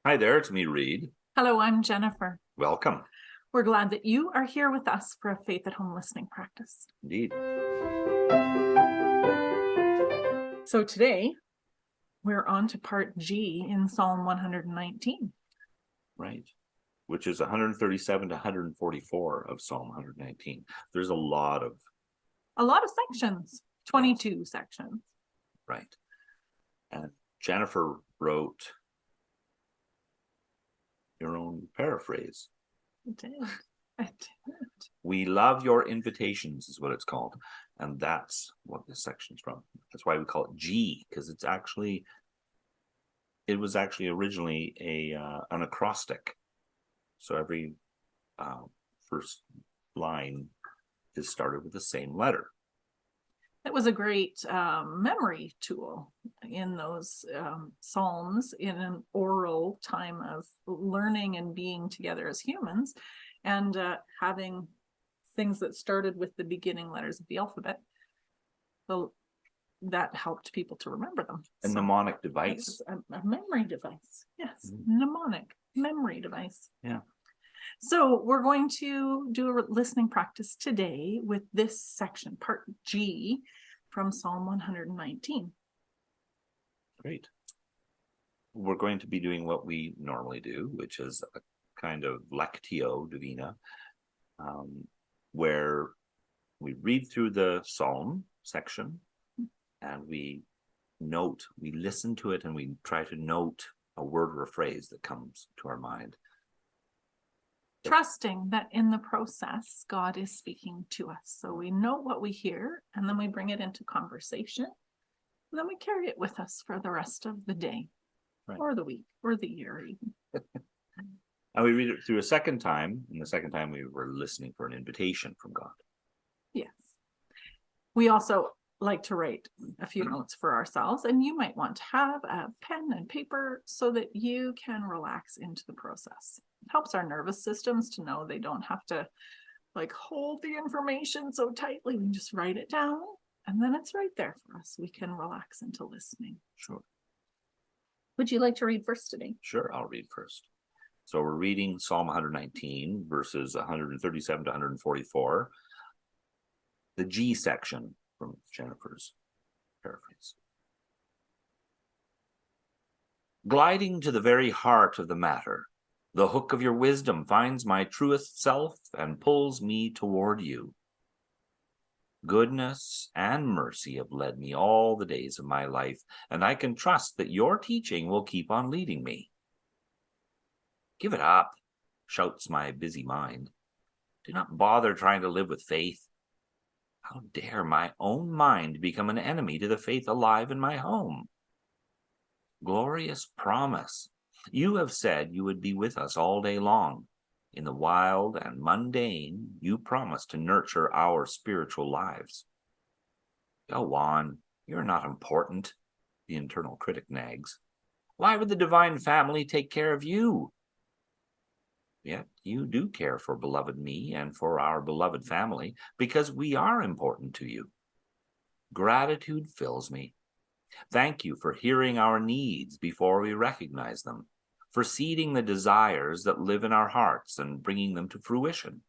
Hi there, it's me, Reade. Hello, I'm Jennifer. Welcome. We're glad that you are here with us for a Faith at Home listening practice. Indeed. So today we're on to part G in Psalm 119. Right. Which is 137 to 144 of Psalm 119. There's a lot of, A lot of sections, 22 sections. right. And Jennifer wrote your own paraphrase. I did. I did. We love your invitations is what it's called. And that's what this section's from. That's why we call it G, because it was actually originally an acrostic. So every first line is started with the same letter. It was a great memory tool in those psalms in an oral time of learning and being together as humans, and having things that started with the beginning letters of the alphabet. So that helped people to remember them. A mnemonic device. A memory device. Yes, mnemonic memory device. Yeah. So we're going to do a listening practice today with this section, part G, from Psalm 119. Great. We're going to be doing what we normally do, which is a kind of lectio divina, where we read through the psalm section and we listen to it, and we try to note a word or a phrase that comes to our mind. Trusting that in the process, God is speaking to us. So we know what we hear, and then we bring it into conversation, and then we carry it with us for the rest of the day, right, or the week, or the year even. And we read it through a second time, and the second time we were listening for an invitation from God. Yes. We also like to write a few notes for ourselves, and you might want to have a pen and paper so that you can relax into the process. It helps our nervous systems to know they don't have to hold the information so tightly. We just write it down, and then it's right there for us. We can relax into listening. Sure. Would you like to read first today? Sure, I'll read first. So we're reading Psalm 119, verses 137 to 144, the G section from Jennifer's paraphrase. Gliding to the very heart of the matter, the hook of your wisdom finds my truest self and pulls me toward you. Goodness and mercy have led me all the days of my life, and I can trust that your teaching will keep on leading me. Give it up, shouts my busy mind. Do not bother trying to live with faith. How dare my own mind become an enemy to the faith alive in my home? Glorious promise. You have said you would be with us all day long. In the wild and mundane, you promise to nurture our spiritual lives. Go on, you're not important, the internal critic nags. Why would the divine family take care of you? Yet you do care for beloved me and for our beloved family, because we are important to you. Gratitude fills me. Thank you for hearing our needs before we recognize them, for seeding the desires that live in our hearts and bringing them to fruition.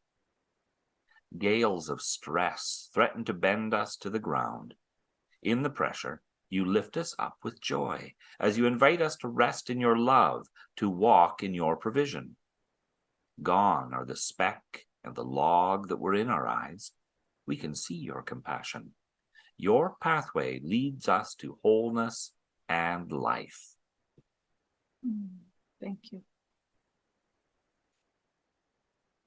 Gales of stress threaten to bend us to the ground. In the pressure, you lift us up with joy as you invite us to rest in your love, to walk in your provision. Gone are the speck and the log that were in our eyes. We can see your compassion. Your pathway leads us to wholeness and life. Thank you.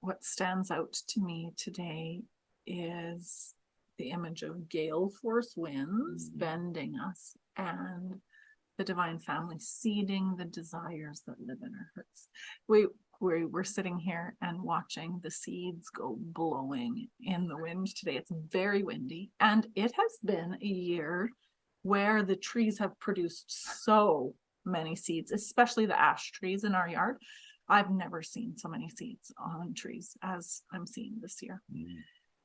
What stands out to me today is the image of gale force winds bending us, and the divine family seeding the desires that live in our hearts. We were sitting here and watching the seeds go blowing in the wind today. It's very windy, and it has been a year where the trees have produced so many seeds, especially the ash trees in our yard. I've never seen so many seeds on trees as I'm seeing this year.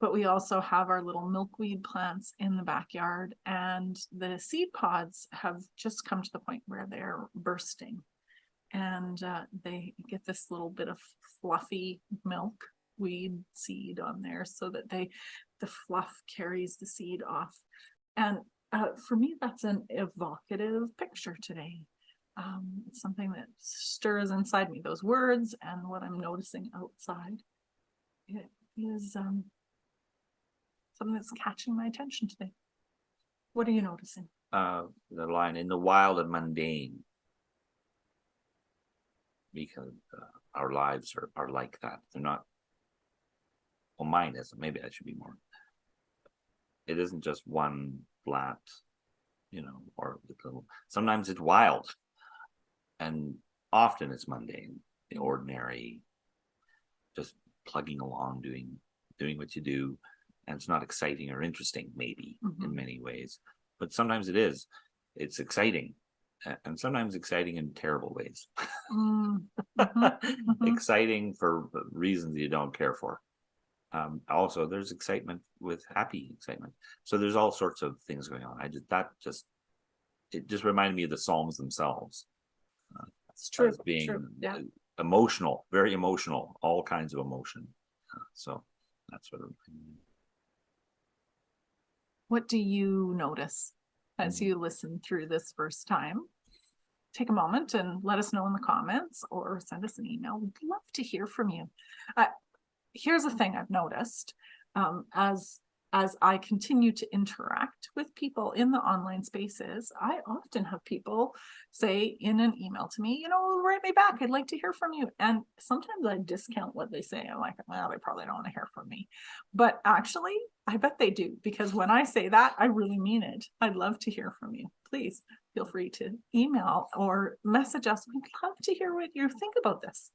But we also have our little milkweed plants in the backyard, and the seed pods have just come to the point where they're bursting. and they get this little bit of fluffy milkweed seed on there so that the fluff carries the seed off. And for me, that's an evocative picture today. It's something that stirs inside me, those words and what I'm noticing outside. It is something that's catching my attention today. What are you noticing? The line, in the wild and mundane, because our lives are like that. They're not, well, mine isn't. Maybe I should be more. It isn't just one flat, or little. Sometimes it's wild, and often it's mundane, the ordinary, just plugging along, doing what you do, and it's not exciting or interesting, maybe in many ways, but sometimes it is. It's exciting, and sometimes exciting in terrible ways. Exciting for reasons you don't care for. Also, there's excitement with happy excitement. So there's all sorts of things going on. It just reminded me of the Psalms themselves. It's true. As being true. Yeah. Emotional, very emotional, all kinds of emotion. So that's what. What do you notice as you listen through this first time? Take a moment and let us know in the comments or send us an email. We'd love to hear from you. Here's the thing I've noticed as I continue to interact with people in the online spaces. I often have people say in an email to me, write me back. I'd like to hear from you. And sometimes I discount what they say. I'm like, well, they probably don't want to hear from me. But actually, I bet they do, because when I say that, I really mean it. I'd love to hear from you. Please feel free to email or message us. We'd love to hear what you think about this.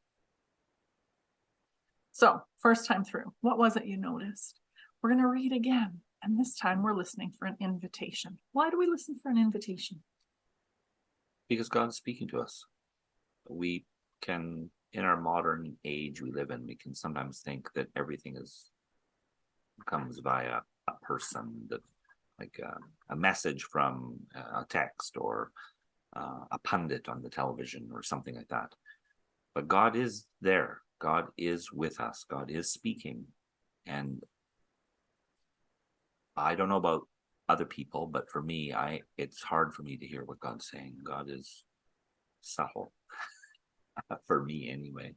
So, first time through, what was it you noticed? We're going to read again, and this time we're listening for an invitation. Why do we listen for an invitation? Because God is speaking to us. We can, in our modern age we live in, we can sometimes think that everything comes via a person, that like a message from a text or a pundit on the television or something like that. But God is there. God is with us. God is speaking. And I don't know about other people, but for me, it's hard for me to hear what God's saying. God is subtle, for me anyway.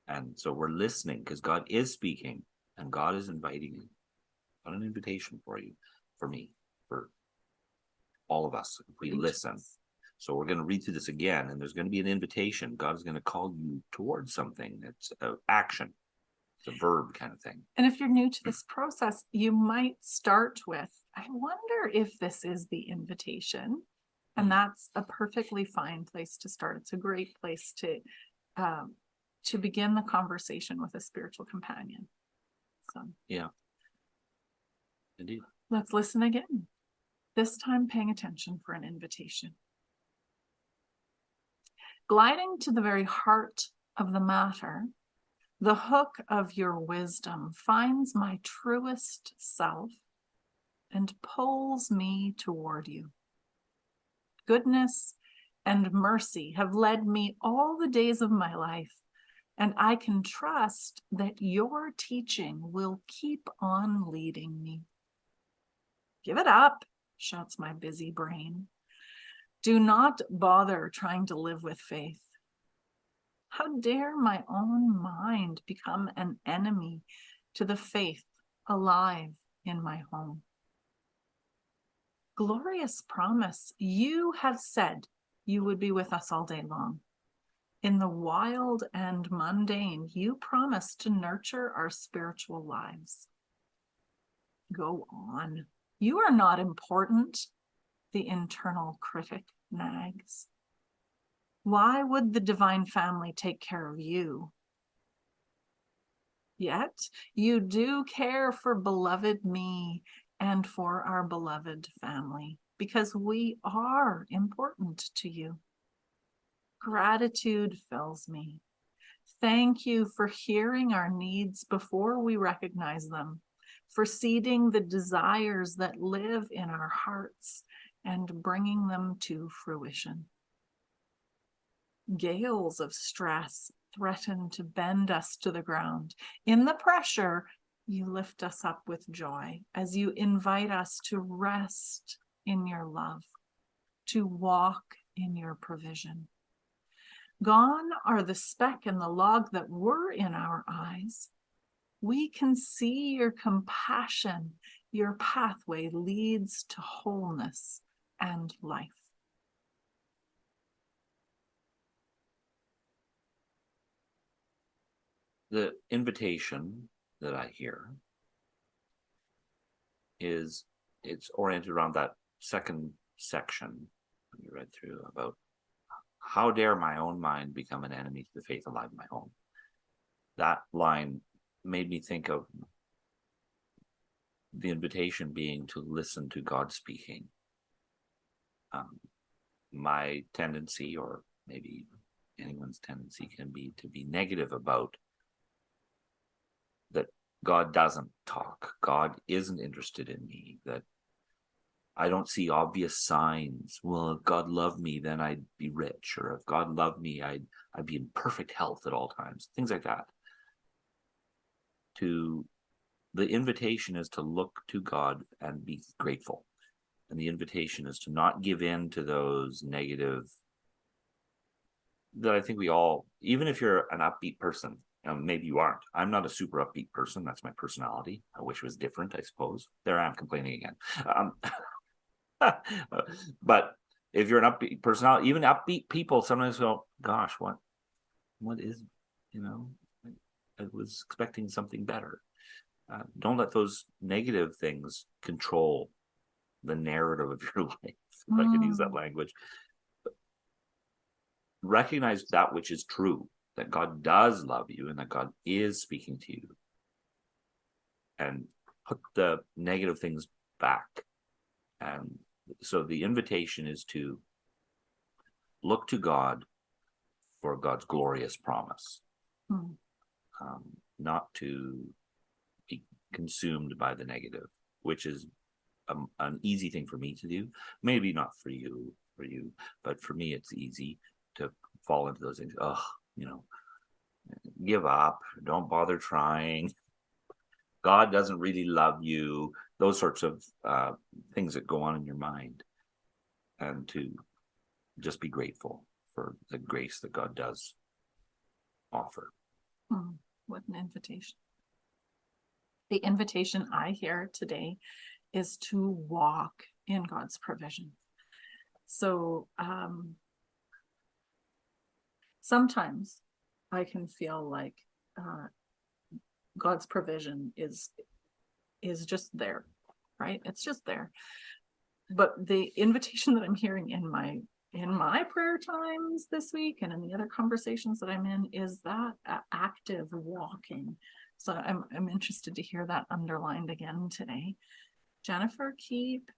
And so we're listening because God is speaking and God is inviting you. Got an invitation for you, for me, for all of us, if we listen. So we're going to read through this again, and there's going to be an invitation. God is going to call you towards something. It's action. It's a verb kind of thing. And if you're new to this process, you might start with, I wonder if this is the invitation. And that's a perfectly fine place to start. It's a great place to begin the conversation with a spiritual companion. So yeah. Indeed. Let's listen again. This time paying attention for an invitation. Gliding to the very heart of the matter, the hook of your wisdom finds my truest self and pulls me toward you. Goodness and mercy have led me all the days of my life, and I can trust that your teaching will keep on leading me. Give it up, shouts my busy brain. Do not bother trying to live with faith. How dare my own mind become an enemy to the faith alive in my home? Glorious promise, you have said you would be with us all day long. In the wild and mundane, you promise to nurture our spiritual lives. Go on. You are not important, the internal critic nags. Why would the divine family take care of you? Yet you do care for beloved me and for our beloved family, because we are important to you. Gratitude fills me. Thank you for hearing our needs before we recognize them, for seeding the desires that live in our hearts and bringing them to fruition. gales of stress threaten to bend us to the ground. In the pressure, you lift us up with joy as you invite us to rest in your love, to walk in your provision. Gone are the speck and the log that were in our eyes. We can see your compassion. Your pathway leads to wholeness and life. The invitation that I hear it's oriented around that second section you read through about how dare my own mind become an enemy to the faith alive in my home. That line made me think of the invitation being to listen to God speaking. My tendency, or maybe anyone's tendency, can be to be negative about that God doesn't talk. God isn't interested in me, that I don't see obvious signs. Well, if God loved me, then I'd be rich. Or if God loved me, I'd be in perfect health at all times. Things like that. The invitation is to look to God and be grateful. And the invitation is to not give in to those negative, that I think we all, even if you're an upbeat person, maybe you aren't. I'm not a super upbeat person. That's my personality. I wish it was different, I suppose. There I am complaining again. But if you're an upbeat personality, even upbeat people sometimes go, gosh, what is, I was expecting something better. Don't let those negative things control the narrative of your life, if I can use that language. But recognize that which is true, that God does love you and that God is speaking to you. And put the negative things back. And so the invitation is to look to God for God's glorious promise, not to be consumed by the negative, which is an easy thing for me to do. Maybe not for you, but for me, it's easy to fall into those things. Give up. Don't bother trying. God doesn't really love you. Those sorts of things that go on in your mind, and to just be grateful for the grace that God does offer. What an invitation. The invitation I hear today is to walk in God's provision. So sometimes I can feel like God's provision is just there, right? It's just there. But the invitation that I'm hearing in my prayer times this week and in the other conversations that I'm in is that active walking. So I'm interested to hear that underlined again today. Jennifer, keep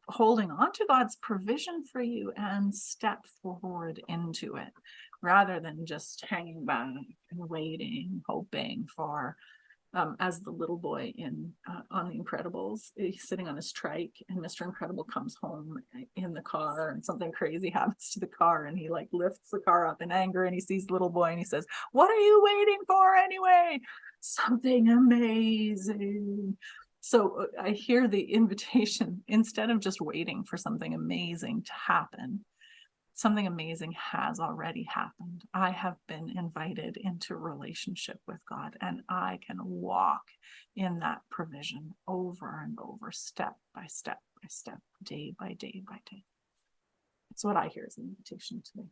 holding on to God's provision for you and step forward into it, rather than just hanging back and waiting, hoping for, as the little boy on The Incredibles, he's sitting on his trike and Mr. Incredible comes home in the car and something crazy happens to the car and he lifts the car up in anger and he sees the little boy and he says, "What are you waiting for anyway? Something amazing." So I hear the invitation, instead of just waiting for something amazing to happen, something amazing has already happened. I have been invited into a relationship with God, and I can walk in that provision over and over, step by step by step, day by day by day. That's what I hear as an invitation today.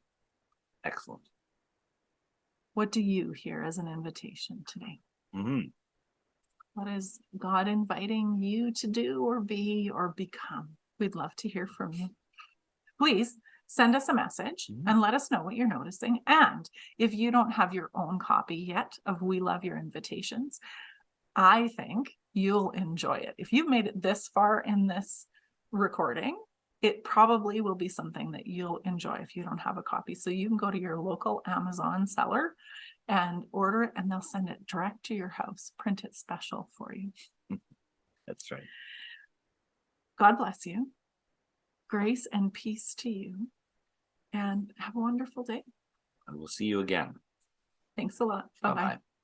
Excellent. What do you hear as an invitation today? What is God inviting you to do or be or become? We'd love to hear from you. Please send us a message and let us know what you're noticing. And if you don't have your own copy yet of We Love Your Invitations, I think you'll enjoy it. If you've made it this far in this recording, it probably will be something that you'll enjoy if you don't have a copy. So you can go to your local Amazon seller and order it, and they'll send it direct to your house, print it special for you. That's right. God bless you. Grace and peace to you. and have a wonderful day. And we'll see you again. Thanks a lot. Bye-bye. Bye-bye.